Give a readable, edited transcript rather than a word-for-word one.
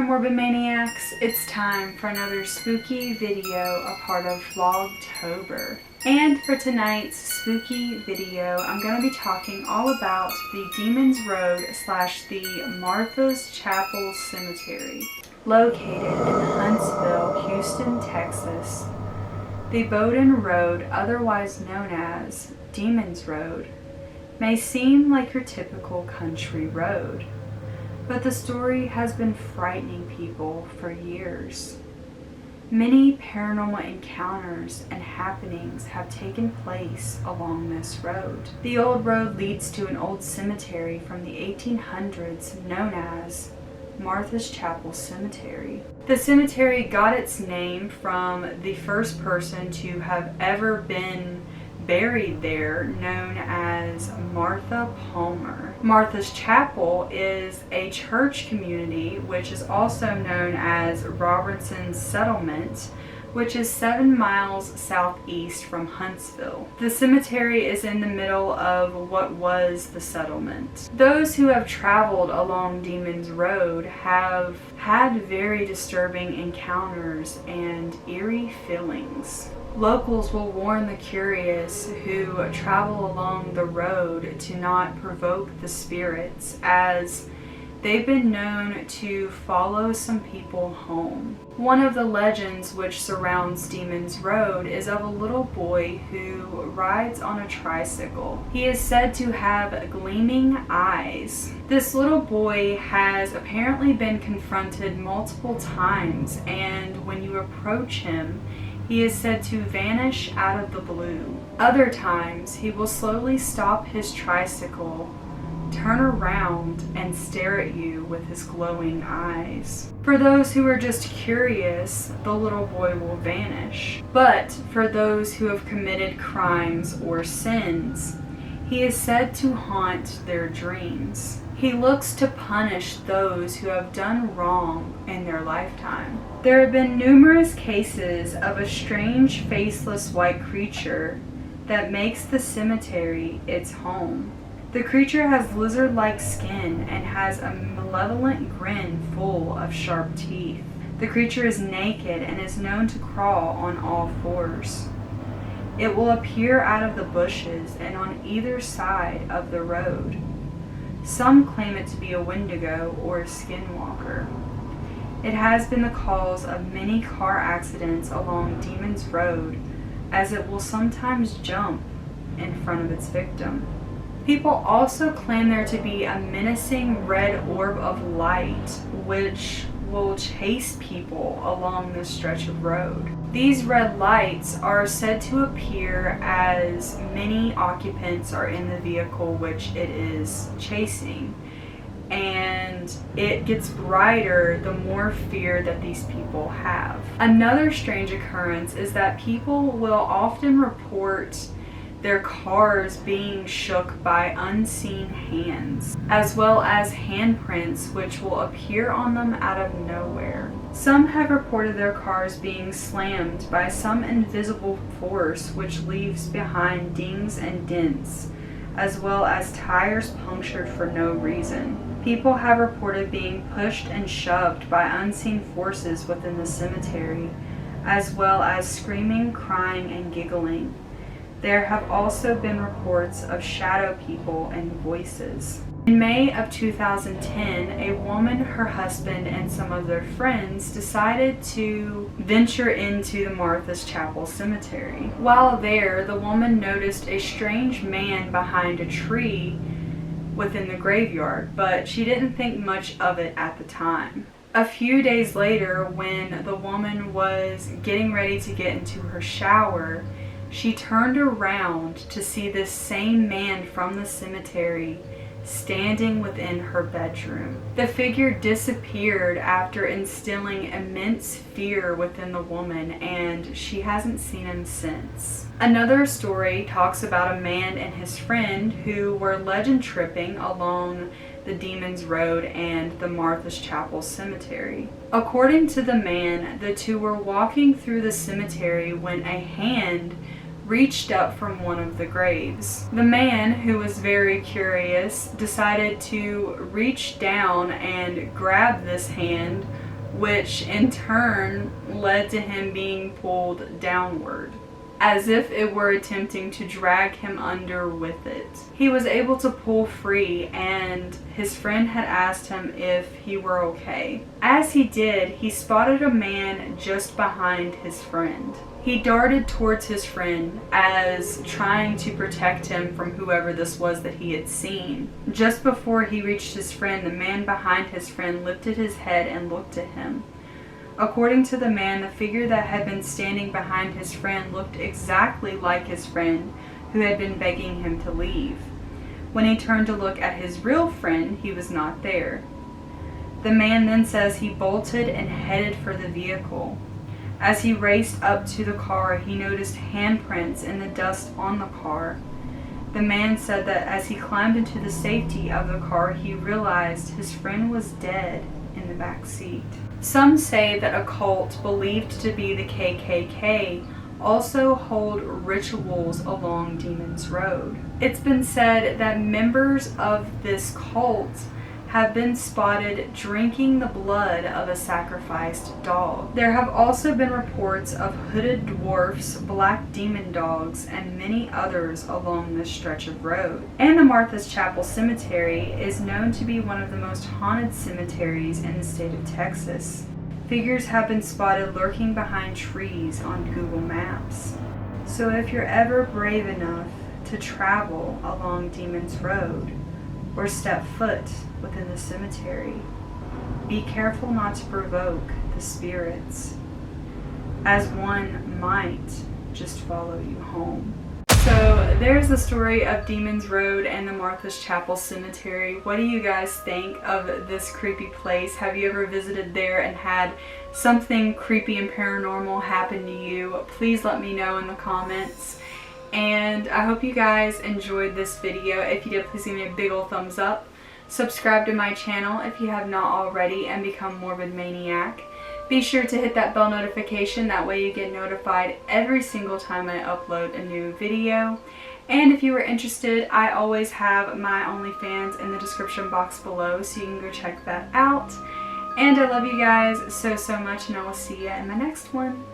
Morbid Maniacs, it's time for another spooky video, a part of Vlogtober. And for tonight's spooky video, I'm going to be talking all about the Demon's Road / the Martha's Chapel Cemetery. Located in Huntsville, Houston, Texas, the Bowden Road, otherwise known as Demon's Road, may seem like your typical country road. But the story has been frightening people for years. Many paranormal encounters and happenings have taken place along this road. The old road leads to an old cemetery from the 1800s known as Martha's Chapel Cemetery. The cemetery got its name from the first person to have ever been buried there, known as Martha Palmer. Martha's Chapel is a church community which is also known as Robertson's Settlement, which is 7 miles southeast from Huntsville. The cemetery is in the middle of what was the settlement. Those who have traveled along Demon's Road have had very disturbing encounters and eerie feelings. Locals will warn the curious who travel along the road to not provoke the spirits, as they've been known to follow some people home. One of the legends which surrounds Demon's Road is of a little boy who rides on a tricycle. He is said to have gleaming eyes. This little boy has apparently been confronted multiple times, and when you approach him, he is said to vanish out of the blue. Other times, he will slowly stop his tricycle, turn around, and stare at you with his glowing eyes. For those who are just curious, the little boy will vanish. But for those who have committed crimes or sins, he is said to haunt their dreams. He looks to punish those who have done wrong in their lifetime. There have been numerous cases of a strange faceless white creature that makes the cemetery its home. The creature has lizard-like skin and has a malevolent grin full of sharp teeth. The creature is naked and is known to crawl on all fours. It will appear out of the bushes and on either side of the road. Some claim it to be a Wendigo or a skinwalker. It has been the cause of many car accidents along Demon's Road, as it will sometimes jump in front of its victim. People also claim there to be a menacing red orb of light which will chase people along this stretch of road. These red lights are said to appear as many occupants are in the vehicle which it is chasing, and it gets brighter the more fear that these people have. Another strange occurrence is that people will often report their cars being shook by unseen hands, as well as handprints which will appear on them out of nowhere. Some have reported their cars being slammed by some invisible force which leaves behind dings and dents, as well as tires punctured for no reason. People have reported being pushed and shoved by unseen forces within the cemetery, as well as screaming, crying, and giggling. There have also been reports of shadow people and voices. In May of 2010, a woman, her husband, and some of their friends decided to venture into the Martha's Chapel Cemetery. While there, the woman noticed a strange man behind a tree within the graveyard, but she didn't think much of it at the time. A few days later, when the woman was getting ready to get into her shower, she turned around to see this same man from the cemetery standing within her bedroom. The figure disappeared after instilling immense fear within the woman, and she hasn't seen him since. Another story talks about a man and his friend who were legend tripping along the Demon's Road and the Martha's Chapel Cemetery. According to the man, the two were walking through the cemetery when a hand reached up from one of the graves. The man, who was very curious, decided to reach down and grab this hand which in turn led to him being pulled downward, as if it were attempting to drag him under with it. He was able to pull free, and his friend had asked him if he were okay. As he did, he spotted a man just behind his friend. He darted towards his friend as trying to protect him from whoever this was that he had seen. Just before he reached his friend, the man behind his friend lifted his head and looked at him. According to the man, the figure that had been standing behind his friend looked exactly like his friend who had been begging him to leave. When he turned to look at his real friend, he was not there. The man then says he bolted and headed for the vehicle. As he raced up to the car, he noticed handprints in the dust on the car. The man said that as he climbed into the safety of the car, he realized his friend was dead in the back seat. Some say that a cult believed to be the KKK also hold rituals along Demon's Road. It's been said that members of this cult have been spotted drinking the blood of a sacrificed dog. There have also been reports of hooded dwarfs, black demon dogs, and many others along this stretch of road. And the Martha's Chapel Cemetery is known to be one of the most haunted cemeteries in the state of Texas. Figures have been spotted lurking behind trees on Google Maps. So if you're ever brave enough to travel along Demon's Road, or step foot within the cemetery, be careful not to provoke the spirits, as one might just follow you home. So there's the story of Demon's Road and the Martha's Chapel Cemetery. What do you guys think of this creepy place? Have you ever visited there and had something creepy and paranormal happen to you? Please let me know in the comments. And I hope you guys enjoyed this video. If you did, please give me a big ol' thumbs up. Subscribe to my channel if you have not already and become Morbid Maniac. Be sure to hit that bell notification, that way you get notified every single time I upload a new video. And if you are interested, I always have my Onlyfans in the description box below, so you can go check that out. And I love you guys so much, and I will see you in my next one.